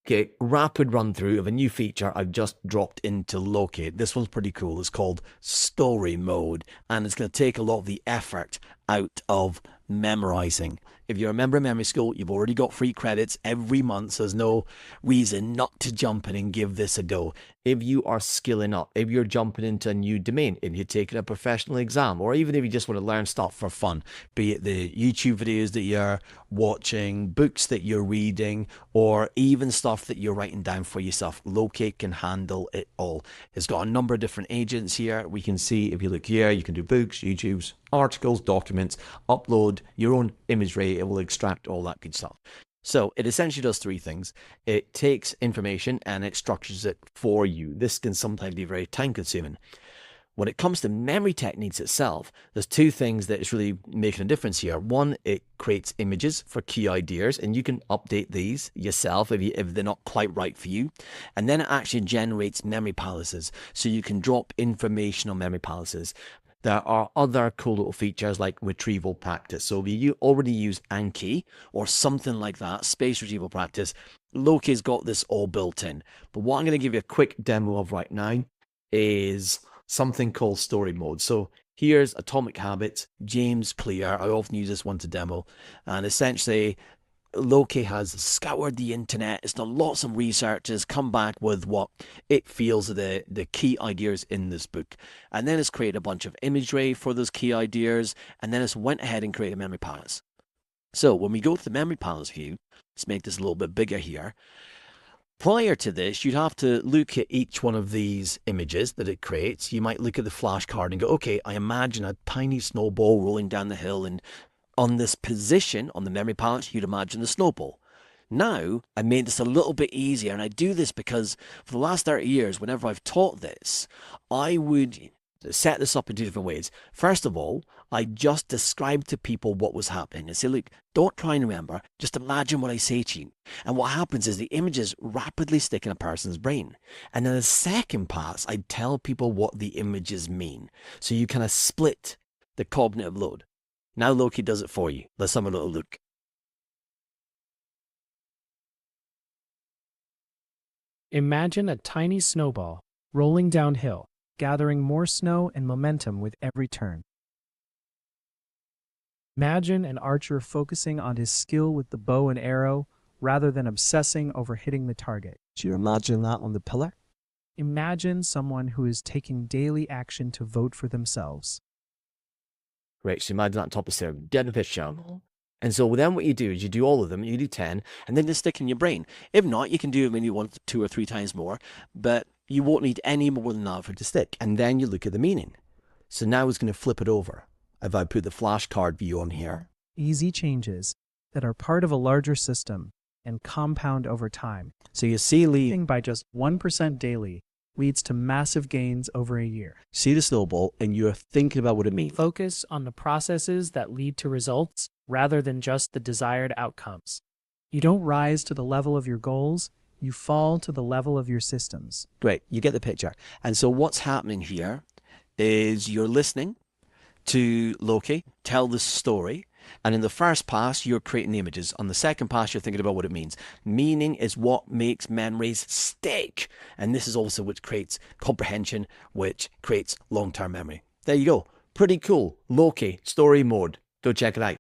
Okay, rapid run through of a new feature I've just dropped into Loki. This one's pretty cool. It's called story mode, and it's going to take a lot of the effort out of memorizing. If you're a member of Memory School, you've already got free credits every month, so there's no reason not to jump in and give this a go. If you are skilling up, if you're jumping into a new domain, if you're taking a professional exam, or even if you just want to learn stuff for fun, be it the YouTube videos that you're watching, books that you're reading, or even stuff that you're writing down for yourself, Loki can handle it all. It's got a number of different agents here. We can see, if you look here, you can do books, YouTubes, articles, documents, upload your own imagery. It will extract all that good stuff. So it essentially does three things. It takes information and it structures it for you. This can sometimes be very time consuming. When it comes to memory techniques itself, there's two things that is really making a difference here. One, it creates images for key ideas, and you can update these yourself if they're not quite right for you. And then it actually generates memory palaces, so you can drop information on memory palaces. There are other cool little features like retrieval practice. So if you already use Anki or something like that, space retrieval practice, Loki's got this all built in. But what I'm going to give you a quick demo of right now is something called story mode. So here's Atomic Habits, James Clear. I often use this one to demo. And essentially, Loki has scoured the internet. It's done lots of research. It's come back with what it feels are the key ideas in this book. And then it's created a bunch of imagery for those key ideas. And then it's went ahead and created a memory palace. So when we go to the memory palace view, let's make this a little bit bigger here. Prior to this, you'd have to look at each one of these images that it creates. You might look at the flashcard and go, okay, I imagine a tiny snowball rolling down the hill, and on this position on the memory palace, you'd imagine the snowball. Now, I made this a little bit easier, and I do this because for the last 30 years, whenever I've taught this, I would set this up in two different ways. First of all, I just described to people what was happening and say, look, don't try and remember, just imagine what I say to you. And what happens is the images rapidly stick in a person's brain. And then the second pass, I tell people what the images mean. So you kind of split the cognitive load. Now Loki does it for you. Let's have a little look. Imagine a tiny snowball rolling downhill, gathering more snow and momentum with every turn. Imagine an archer focusing on his skill with the bow and arrow rather than obsessing over hitting the target. Do you imagine that on the pillar? Imagine someone who is taking daily action to vote for themselves. Great, so imagine that on top of the dead picture. And so then what you do is you do all of them, you do 10, and then they stick in your brain. If not, you can do it maybe 1, 2, or 3 times more, but you won't need any more than that for it to stick. And then you look at the meaning. So now it's going to flip it over. If I put the flashcard view on here. Easy changes that are part of a larger system and compound over time. So you see, Leading by just 1% daily leads to massive gains over a year. See the snowball and you're thinking about what it means. Focus on the processes that lead to results rather than just the desired outcomes. You don't rise to the level of your goals, you fall to the level of your systems. Great, you get the picture. And so what's happening here is you're listening to Loki tell the story. And in the first pass, you're creating the images. On the second pass, you're thinking about what it means. Meaning is what makes memories stick. And this is also what creates comprehension, which creates long-term memory. There you go. Pretty cool. Loki, story mode. Go check it out.